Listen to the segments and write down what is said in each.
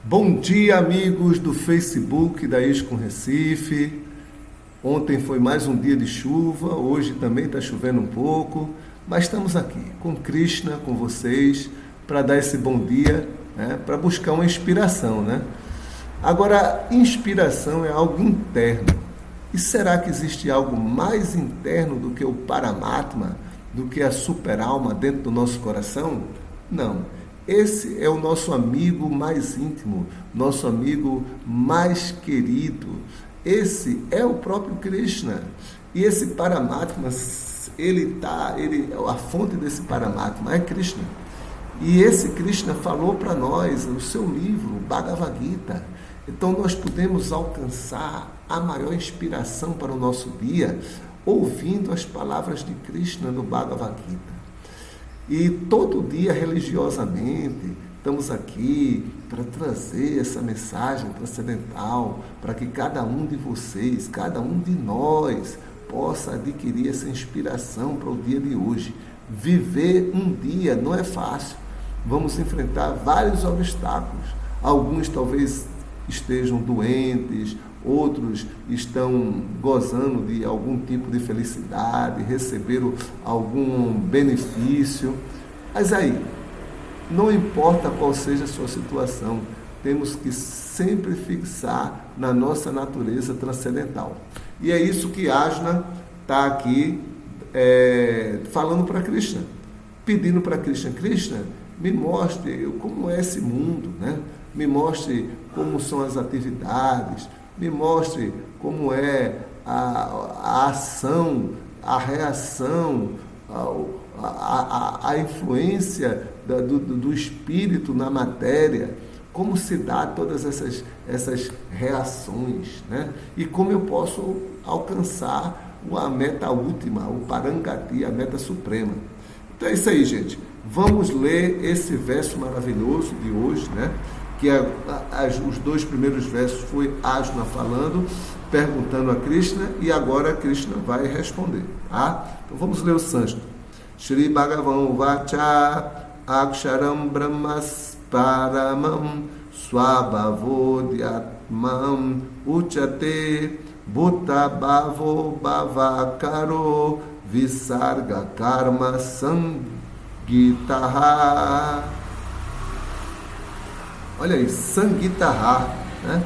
Bom dia, amigos do Facebook da Iscom Recife. Ontem foi mais um dia de chuva, hoje também está chovendo um pouco, mas estamos aqui com Krishna, com vocês, para dar esse bom dia, né? Para buscar uma inspiração, né? Agora, inspiração é algo interno. E será que existe algo mais interno do que o Paramatma, do que a super-alma dentro do nosso coração? Não. Esse é o nosso amigo mais íntimo, nosso amigo mais querido. Esse é o próprio Krishna. E esse Paramatma, a fonte desse Paramatma é Krishna. E esse Krishna falou para nós no seu livro, Bhagavad Gita. Então nós podemos alcançar a maior inspiração para o nosso dia ouvindo as palavras de Krishna no Bhagavad Gita. E todo dia, religiosamente, estamos aqui para trazer essa mensagem transcendental, para que cada um de vocês, cada um de nós, possa adquirir essa inspiração para o dia de hoje. Viver um dia não é fácil. Vamos enfrentar vários obstáculos. Alguns talvez estejam doentes, outros estão gozando de algum tipo de felicidade, receberam algum benefício. Mas aí, não importa qual seja a sua situação, temos que sempre fixar na nossa natureza transcendental. E é isso que Ajna está aqui falando para Krishna, pedindo para Krishna: Krishna, me mostre como é esse mundo, né? Me mostre como são as atividades, me mostre como é a ação, a reação, a influência do espírito na matéria, como se dá todas essas reações, né? E como eu posso alcançar a meta última, o Parangati, a meta suprema. Então é isso aí, gente. Vamos ler esse verso maravilhoso de hoje, né? Que os dois primeiros versos foi Ajna falando, perguntando a Krishna, e agora Krishna vai responder, tá? Então vamos ler o sânscrito. Shri Bhagavan Vacha Aksharam Brahmas Paramam Swabhavodhyatmam Uchate Bhuta Bhavo Bhavakaro Visarga Karma Sangitaha. Olha aí, Sangitaha, né?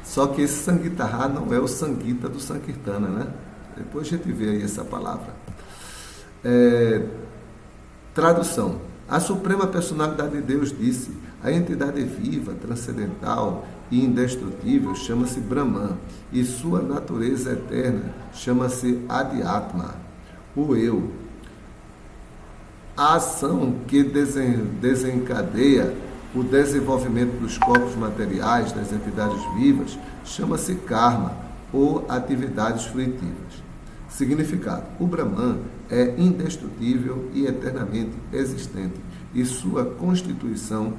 Só que esse Sangitaha não é o Sangita do Sankirtana, né? Depois a gente vê aí essa palavra. Tradução. A Suprema Personalidade de Deus disse: a entidade viva, transcendental e indestrutível chama-se Brahman, e sua natureza eterna chama-se Adhyatma, o Eu. A ação que desencadeia o desenvolvimento dos corpos materiais das entidades vivas chama-se karma, ou atividades fruitivas. Significado: o Brahman é indestrutível e eternamente existente, e sua constituição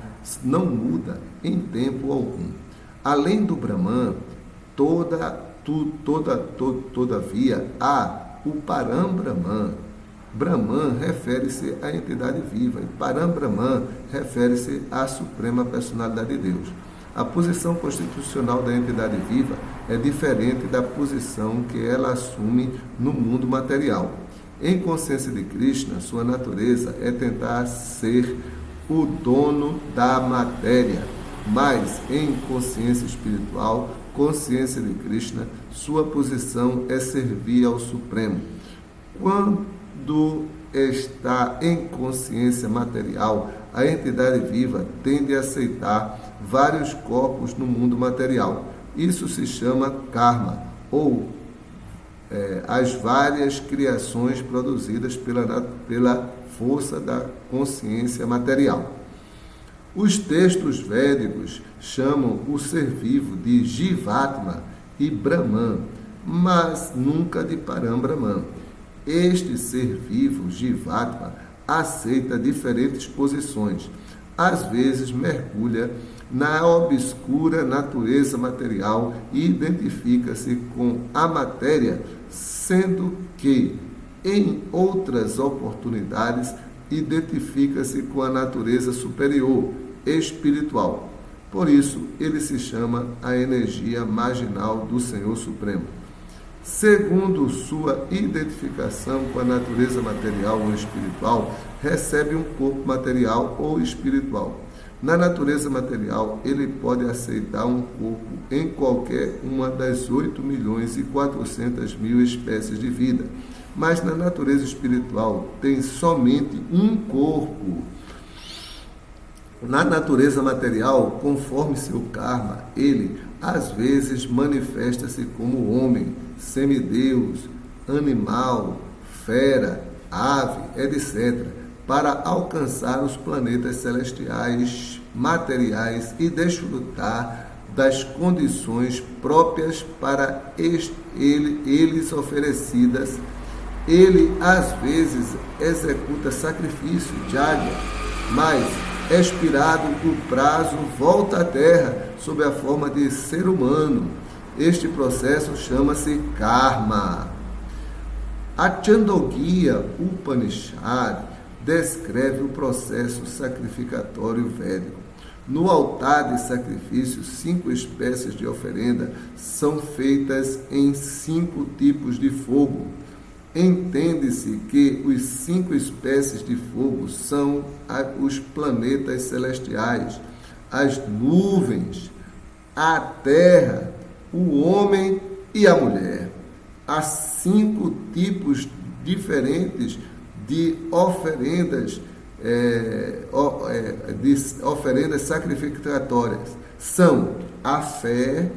não muda em tempo algum. Além do Brahman, todavia, há o Parambrahman. Brahman refere-se à entidade viva e Parambrahman refere-se à Suprema Personalidade de Deus. A posição constitucional da entidade viva é diferente da posição que ela assume no mundo material. Em consciência de Krishna, sua natureza é tentar ser o dono da matéria, mas em consciência espiritual, consciência de Krishna, sua posição é servir ao Supremo. Quando está em consciência material, a entidade viva tende a aceitar vários corpos no mundo material. Isso se chama karma, ou as várias criações produzidas pela força da consciência material. Os textos védicos chamam o ser vivo de Jivatma e Brahman, mas nunca de Parambrahman. Este ser vivo, Jivatma, aceita diferentes posições. Às vezes mergulha na obscura natureza material e identifica-se com a matéria, sendo que, em outras oportunidades, identifica-se com a natureza superior, espiritual. Por isso, ele se chama a energia marginal do Senhor Supremo. Segundo sua identificação com a natureza material ou espiritual, recebe um corpo material ou espiritual. Na natureza material, ele pode aceitar um corpo em qualquer uma das 8.400.000 espécies de vida. Mas na natureza espiritual, tem somente um corpo. Na natureza material, conforme seu karma, ele, às vezes, manifesta-se como homem, semideus, animal, fera, ave, etc., para alcançar os planetas celestiais, materiais e desfrutar das condições próprias para eles oferecidas. Ele, às vezes, executa sacrifício de água, mas, expirado o prazo, volta à Terra sob a forma de ser humano. Este processo chama-se karma. A Chandogya Upanishad descreve o processo sacrificatório védico. No altar de sacrifício, 5 espécies de oferenda são feitas em 5 tipos de fogo. Entende-se que os 5 espécies de fogo são os planetas celestiais, as nuvens, a terra, o homem e a mulher. Há 5 tipos diferentes de oferendas, oferendas sacrificatórias. São a fé,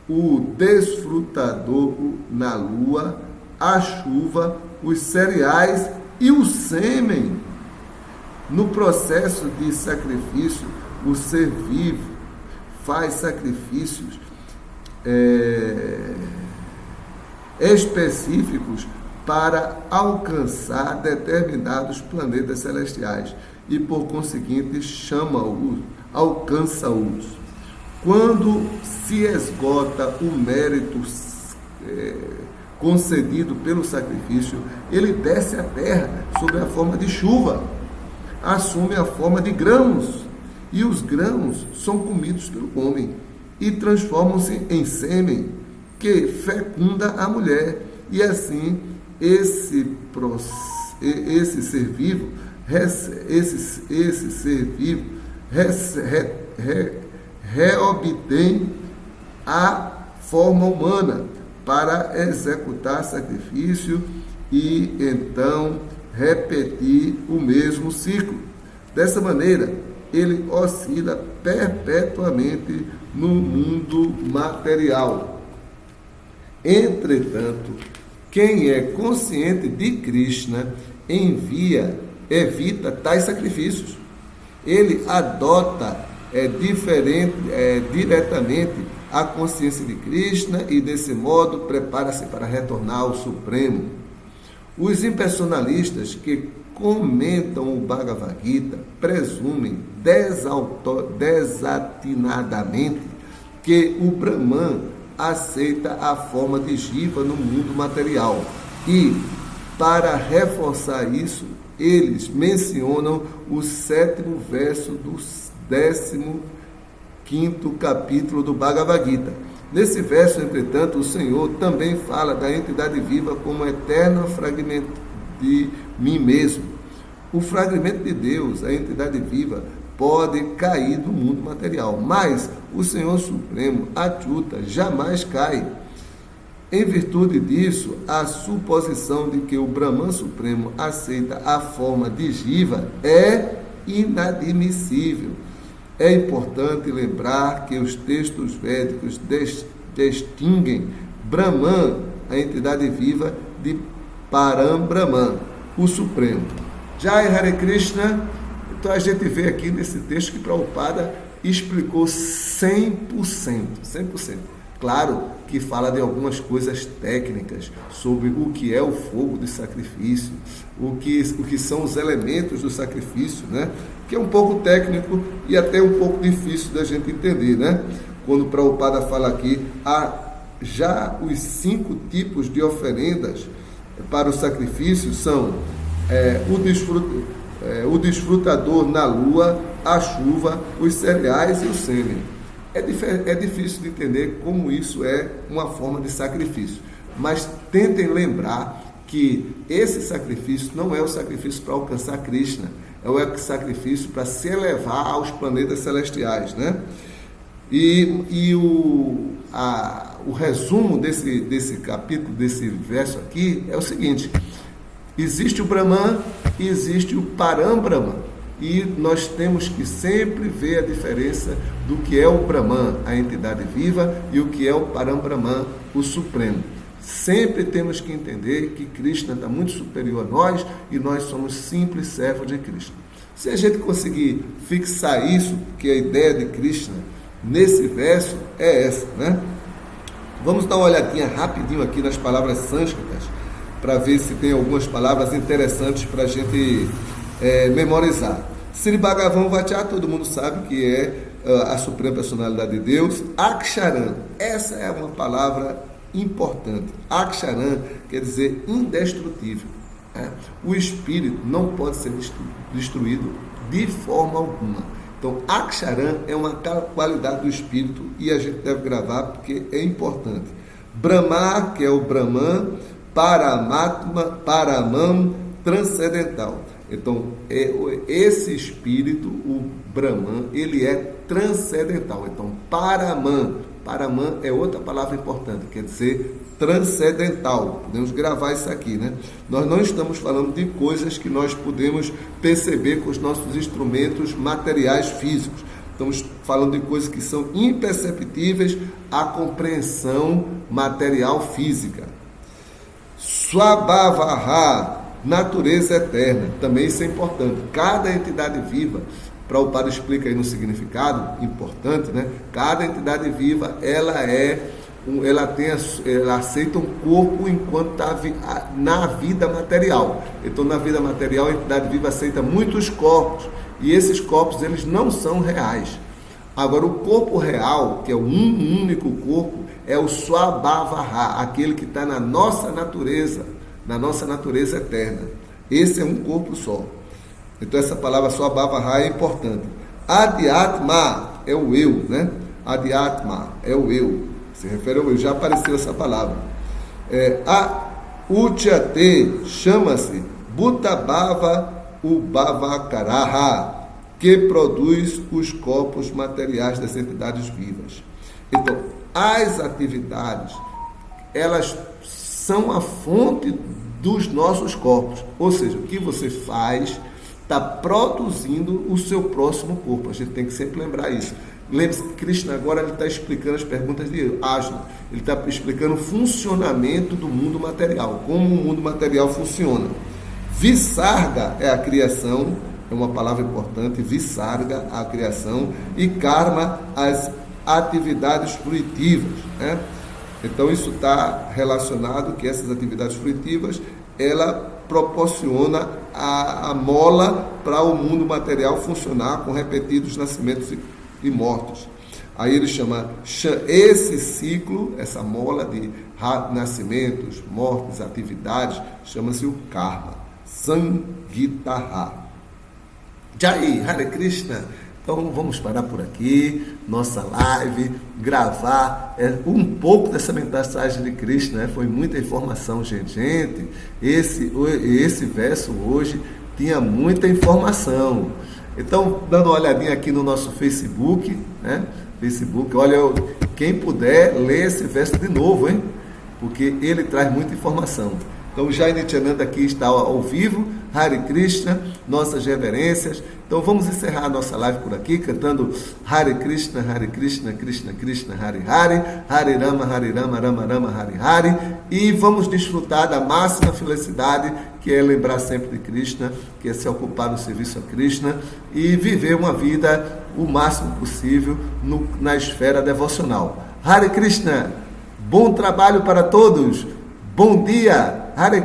o desfrutador na lua, a chuva, os cereais e o sêmen. No processo de sacrifício, o ser vivo faz sacrifícios específicos para alcançar determinados planetas celestiais e, por conseguinte, alcança-os. Quando se esgota o mérito concedido pelo sacrifício, ele desce à terra sob a forma de chuva, assume a forma de grãos, e os grãos são comidos pelo homem e transformam-se em sêmen que fecunda a mulher, e assim esse ser vivo reobtém a forma humana para executar sacrifício e então repetir o mesmo ciclo. Dessa maneira, ele oscila perpetuamente no mundo material. Entretanto, quem é consciente de Krishna evita tais sacrifícios. Ele adota diretamente a consciência de Krishna e, desse modo, prepara-se para retornar ao Supremo. Os impersonalistas que comentam o Bhagavad Gita presumem desatinadamente que o Brahman aceita a forma de Jiva no mundo material e, para reforçar isso, eles mencionam o 7º verso do 15º capítulo do Bhagavad Gita. Nesse verso, entretanto, o Senhor também fala da entidade viva como eterno fragmento de mim mesmo. O fragmento de Deus, a entidade viva, pode cair do mundo material, mas o Senhor Supremo, Achyuta, jamais cai. Em virtude disso, a suposição de que o Brahman Supremo aceita a forma de Jiva é inadmissível. É importante lembrar que os textos védicos distinguem Brahman, a entidade viva, de Parambrahman, o Supremo. Jai Hare Krishna. Então a gente vê aqui nesse texto que Prabhupada explicou 100%. Claro que fala de algumas coisas técnicas sobre o que é o fogo de sacrifício, o que são os elementos do sacrifício, né? Que é um pouco técnico e até um pouco difícil da gente entender, né? Quando Prabhupada fala aqui, há já os 5 tipos de oferendas para o sacrifício são o desfrutador na lua, a chuva, os cereais e o sêmen. É difícil de entender como isso é uma forma de sacrifício, mas tentem lembrar que esse sacrifício não é o sacrifício para alcançar Krishna, é o sacrifício para se elevar aos planetas celestiais, né? E o resumo desse capítulo, desse verso aqui, é o seguinte: existe o Brahman e existe o Parambrahman. E nós temos que sempre ver a diferença do que é o Brahman, a entidade viva, e o que é o Parambrahman, o Supremo. Sempre temos que entender que Krishna está muito superior a nós e nós somos simples servos de Krishna. Se a gente conseguir fixar isso, que a ideia de Krishna nesse verso é essa, né? Vamos dar uma olhadinha rapidinho aqui nas palavras sânscritas para ver se tem algumas palavras interessantes para a gente memorizar. Sri Bhagavan Vachá, todo mundo sabe que é a Suprema Personalidade de Deus. Aksharam, essa é uma palavra importante. Aksharam quer dizer indestrutível. O espírito não pode ser destruído de forma alguma. Então, Aksharam é uma qualidade do espírito e a gente deve gravar porque é importante. Brahma, que é o Brahman, Paramatma, Paramam, transcendental. Então, esse espírito, o Brahman, ele é transcendental. Então, Paraman é outra palavra importante, quer dizer transcendental. Podemos gravar isso aqui, né? Nós não estamos falando de coisas que nós podemos perceber com os nossos instrumentos materiais físicos. Estamos falando de coisas que são imperceptíveis à compreensão material física. Swabhavaha, natureza eterna. Também isso é importante. Cada entidade viva, Prabhupada explica aí no significado importante, né? Cada entidade viva, ela aceita um corpo enquanto está na vida material. Então, na vida material, a entidade viva aceita muitos corpos, e esses corpos, eles não são reais. Agora, o corpo real, que é um único corpo, é o Swabhavaha, aquele que está na nossa natureza eterna. Esse é um corpo só. Então, essa palavra Swabhavaha é importante. Adhyatma é o eu, né? Adhyatma é o eu. Se refere ao eu, já apareceu essa palavra. Uchyate chama-se Bhutabhava Ubhavakaraha, que produz os corpos materiais das entidades vivas. Então, as atividades, elas são a fonte dos nossos corpos. Ou seja, o que você faz está produzindo o seu próximo corpo. A gente tem que sempre lembrar isso. Lembre-se que Krishna agora está explicando as perguntas de Arjuna. Ele está explicando o funcionamento do mundo material, como o mundo material funciona. Visarga é a criação, é uma palavra importante. Visarga, a criação, e karma, as atividades fruitivas, né? Então, isso está relacionado que essas atividades fruitivas, ela proporciona a mola para o mundo material funcionar com repetidos nascimentos e mortos. Aí ele chama esse ciclo, essa mola de nascimentos, mortes, atividades, chama-se o karma, Sangitaha. Jai, Hare Krishna. Então vamos parar por aqui, nossa live, gravar um pouco dessa mensagem de Krishna, né? Foi muita informação, gente. Esse verso hoje tinha muita informação. Então, dando uma olhadinha aqui no nosso Facebook, né? Facebook, olha, quem puder, lê esse verso de novo, hein? Porque ele traz muita informação. Então, o Jai Nityananda aqui está ao vivo. Hare Krishna, nossas reverências. Então, vamos encerrar a nossa live por aqui, cantando Hare Krishna, Krishna Krishna, Hare Hare, Hare Rama, Rama Rama, Hare Hare. E vamos desfrutar da máxima felicidade, que é lembrar sempre de Krishna, que é se ocupar no serviço a Krishna e viver uma vida o máximo possível na esfera devocional. Hare Krishna, bom trabalho para todos, bom dia, Hare